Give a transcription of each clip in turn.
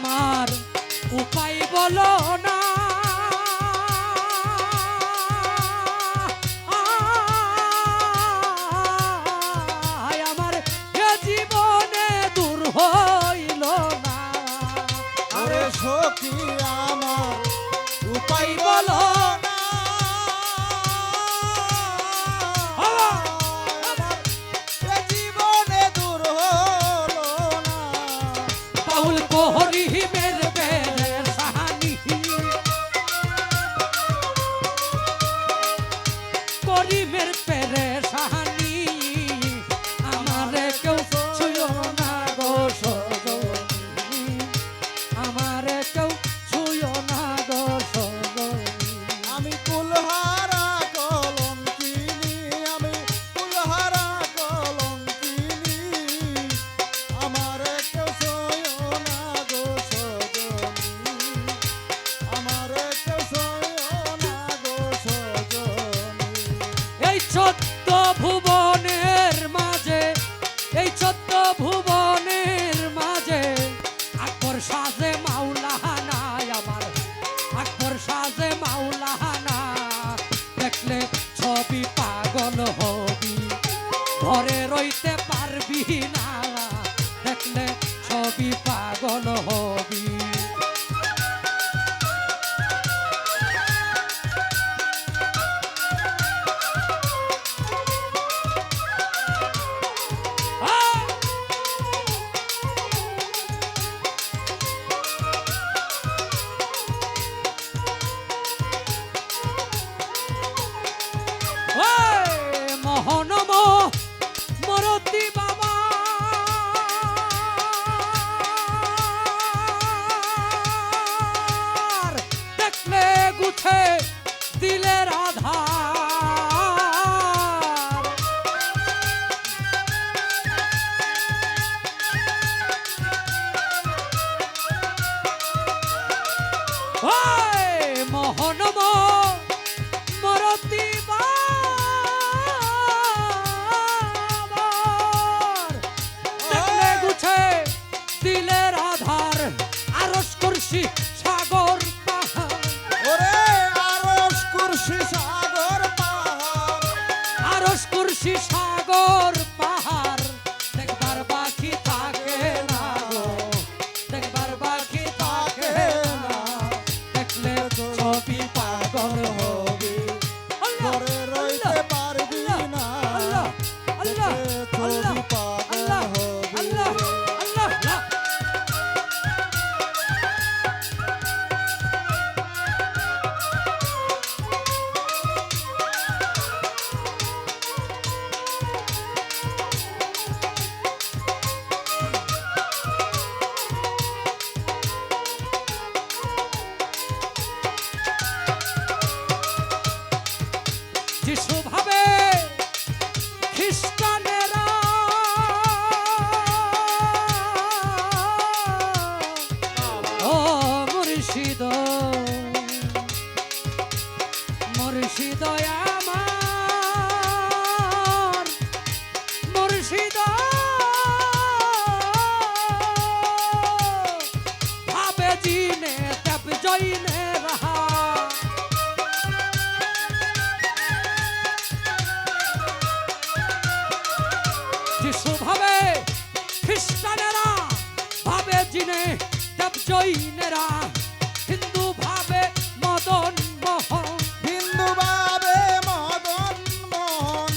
আমার উপায় বলো না। আমার এ জীবনে দূর হইল না। আরে সখী আমার উপায় বলো না। আমার এ জীবনে দূর হলো না। পাউল করিমের বেড়ের সাহানি, করিমের পেরে সাহানি, আমারে কেউ ছুঁয়ো না গো সজনী, আমারে কেউ ছুঁয়ো না গো সজনী। আমি কুলহারা কলঙ্কিনী, আমি কুলহারা কলঙ্কিনী, আমারে কেউ ছুঁয়ো না গো সজনী, আমারে কেউ ছুঁয়ো না গো সজনী। এই 14 ভুবনের মাঝে, এই 14 ভুবনের মাঝে আকবর সাজে মাওলানা, আমার আকবর সাজে মাওলানা। দেখলে ছবি পাগল হবি, ঘরে রইতে পারবি না। দেখলে ছবি পাগল হবি। মোহনম মরতি বাবা, দেখলে গুছে দিলের আধার। মোহনম মরতি দেখলে গুছে দিলের আধার। আরশ কুরসি সাগর পাহাড়, ওরে আরশ কুরসি সাগর পাহাড়, আরশ কুরসি সাগর পাহাড়, দেখবার বাকি থাকে না গো, দেখবার বাকি থাকে না। দেখলে ছবি পাগল হবে। ঘরে রইতে পারবি না। আল্লাহ আল্লাহ দেখলে আল্লাহ ছবি পাগল আল্লাহ হবি। আল্লাহ আল্লাহ। যিশু ভাবে খ্রিস্টানেরা, ও মুর্শিদ মুর্শিদ আমার মুর্শিদ, ভাবে জিনে তব জইনে রহা। যিশু ভাবে খ্রিস্টানেরা, ভাবে জিনে দেব জৈনেরা, হিন্দু ভাবে মদন মোহন, হিন্দু বাবে মদন মোহন,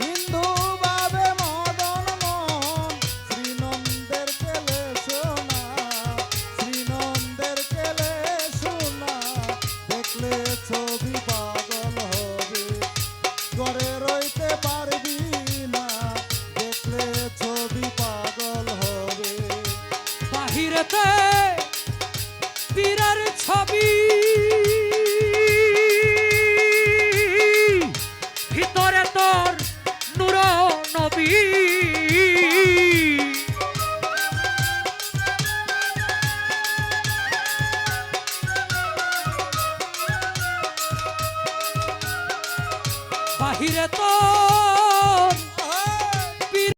হিন্দু বাবে মদন মোহন, শ্রীনন্দের কেলে সোনা, শ্রীনন্দের কেলে সোনা। দেখলে ছবি পাগল হবে, ঘরে রইতে পারবি না। দেখলে ছবি পাগল হবে। বাহিরেতে পীরের ছবি, ভিতরে তোর নূর নবী। বাহিরে তো